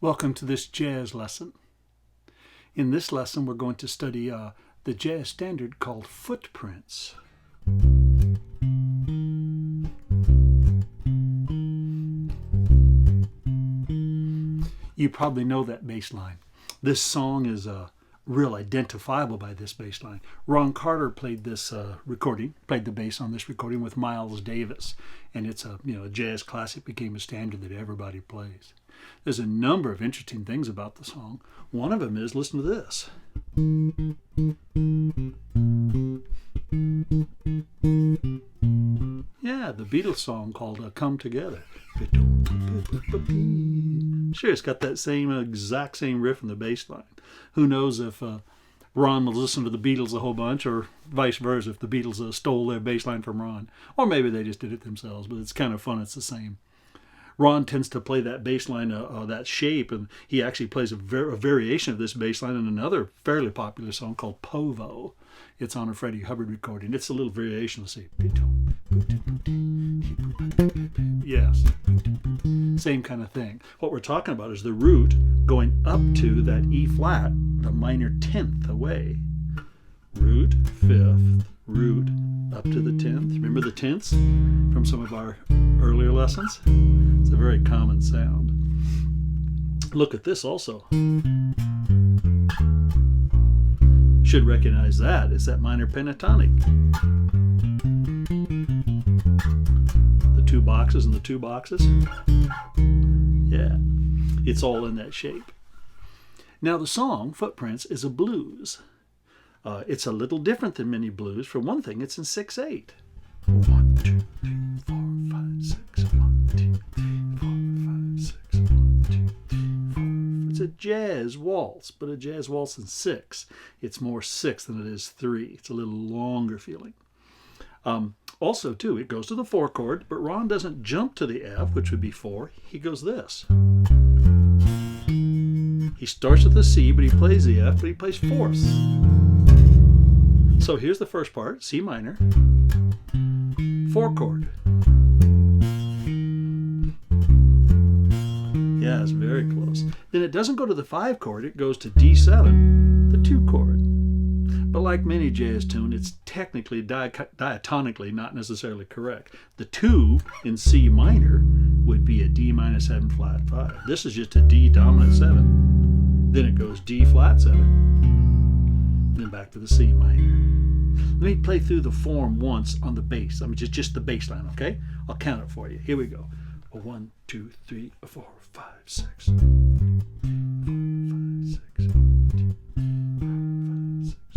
Welcome to this jazz lesson. In this lesson, we're going to study the jazz standard called footprints. You probably know that bass line. This song is real identifiable by this bass line. Ron Carter played this played the bass on this recording with Miles Davis, and it's a jazz classic, became a standard that everybody plays. There's a number of interesting things about the song. One of them is, listen to this. Yeah, the Beatles song called Come Together. Sure, it's got that exact same riff in the bass line. Who knows if Ron was listening to the Beatles a whole bunch, or vice versa, if the Beatles stole their bass line from Ron. Or maybe they just did it themselves, but it's kind of fun, it's the same. Ron tends to play that bass line, that shape, and he actually plays a variation of this bass line in another fairly popular song called Povo. It's on a Freddie Hubbard recording. It's a little variation. Let's see. Yes. Same kind of thing. What we're talking about is the root going up to that E flat, the minor 10th away. Root, 5th, root, up to the 10th. Remember the 10ths from some of our earlier lessons? It's a very common sound. Look at this also. Should recognize that. It's that minor pentatonic. The two boxes and the two boxes. Yeah, it's all in that shape. Now the song, Footprints, is a blues. It's a little different than many blues. For one thing, it's in 6/8. 1, 2, 3, 4, 5, 6. 1, 2, 3, 4, 5, 6. 1, 2, 3, 4. It's a jazz waltz, but a jazz waltz in 6. It's more 6 than it is 3. It's a little longer feeling. Also, too, it goes to the 4 chord, but Ron doesn't jump to the F, which would be 4. He goes this. He starts with the C, but he plays the F, but he plays fourths. So here's the first part, C minor, 4 chord. Yeah, it's very close. Then it doesn't go to the 5 chord, it goes to D7, the 2 chord. But like many jazz tunes, it's technically diatonically not necessarily correct. The 2 in C minor would be a D minor 7 flat 5. This is just a D dominant 7. Then it goes D flat 7. And then back to the C minor. Let me play through the form once on the bass. I mean, just the bass line, okay? I'll count it for you. Here we go. 1, 2, 3, 4, 5, 6. 4, 5, 6. 5, 6.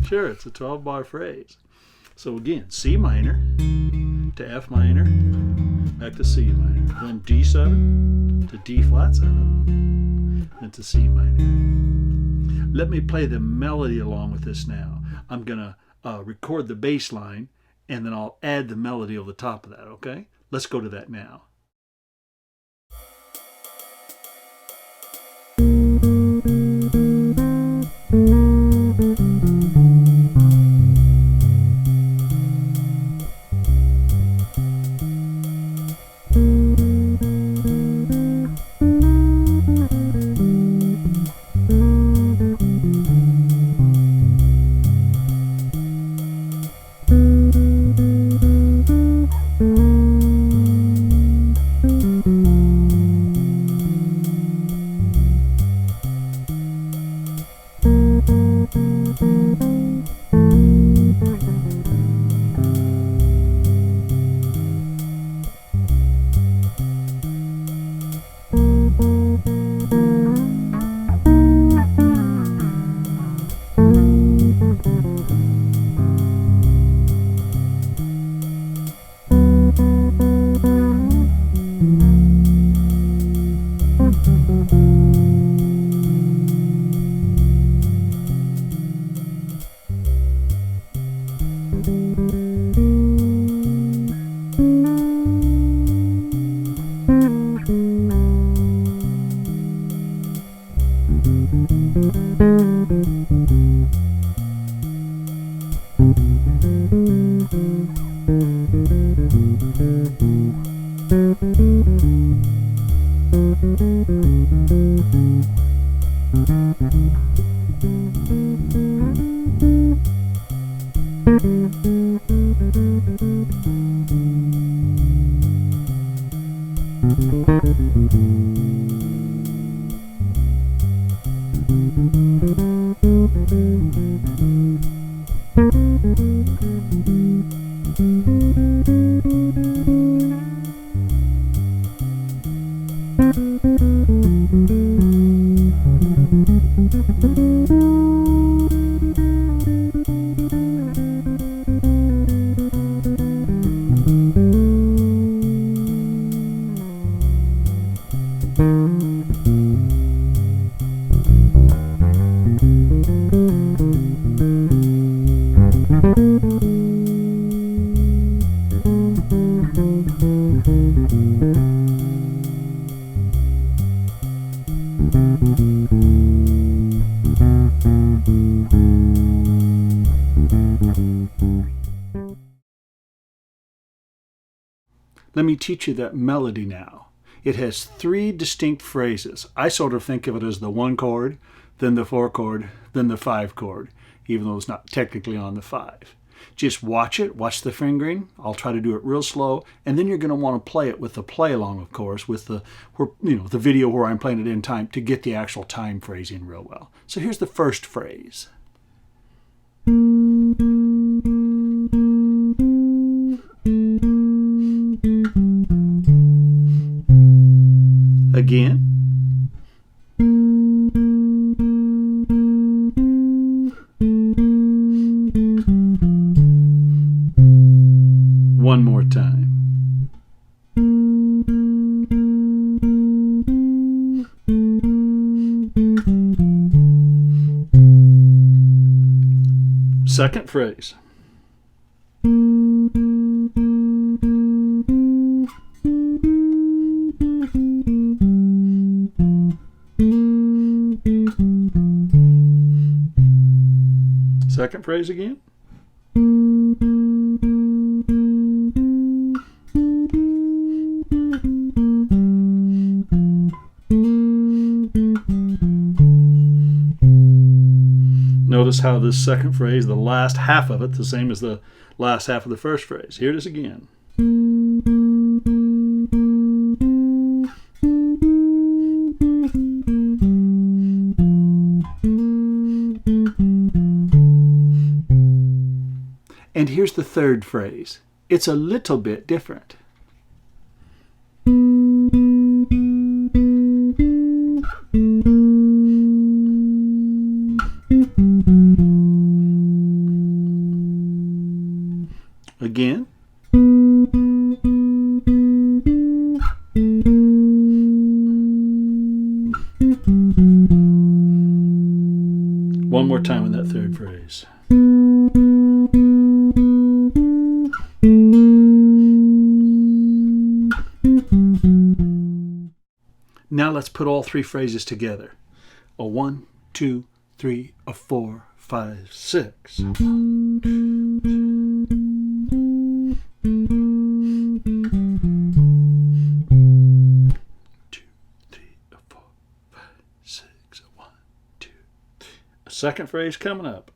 Sure, it's a 12-bar phrase. So again, C minor to F minor, back to C minor, then D7 to D flat 7, and to C minor. Let me play the melody along with this now. I'm going to record the bass line, and then I'll add the melody over the top of that, okay? Let's go to that now. Let me teach you that melody now. It has 3 distinct phrases. I sort of think of it as the 1 chord, then the 4 chord, then the 5 chord, even though it's not technically on the 5. Just watch it, watch the fingering. I'll try to do it real slow, and then you're going to want to play it with the play along, of course, with the video where I'm playing it in time to get the actual time phrasing real well. So here's the first phrase. Again. One more time. Second phrase. Second phrase again. Notice how this second phrase, the last half of it, the same as the last half of the first phrase. Here it is again. And here's the third phrase. It's a little bit different. Again. One more time in that third phrase. Now let's put all 3 phrases together. A 1, 2, 3, a 4, 5, 6. 1, 2, 3, a 4, 5, 6. 1, 2, 3. A second phrase coming up.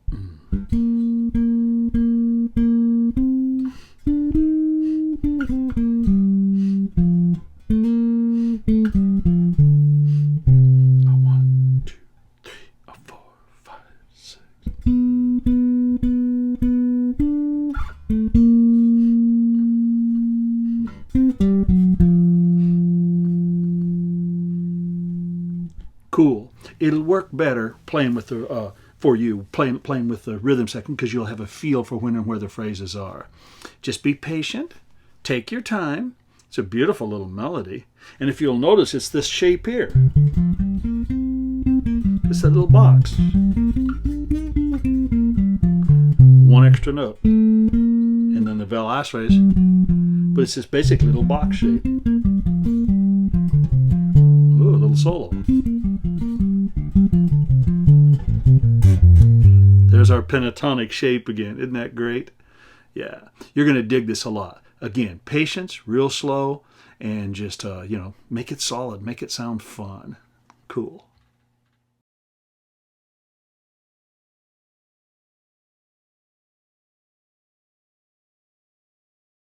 Cool. It'll work better playing with the playing with the rhythm section because you'll have a feel for when and where the phrases are. Just be patient. Take your time. It's a beautiful little melody. And if you'll notice, it's this shape here. It's that little box. One extra note. And then the vel last phrase. But it's this basic little box shape. Ooh, a little solo. There's our pentatonic shape again. Isn't that great? Yeah. You're going to dig this a lot. Again, patience, real slow, and just, make it solid. Make it sound fun. Cool.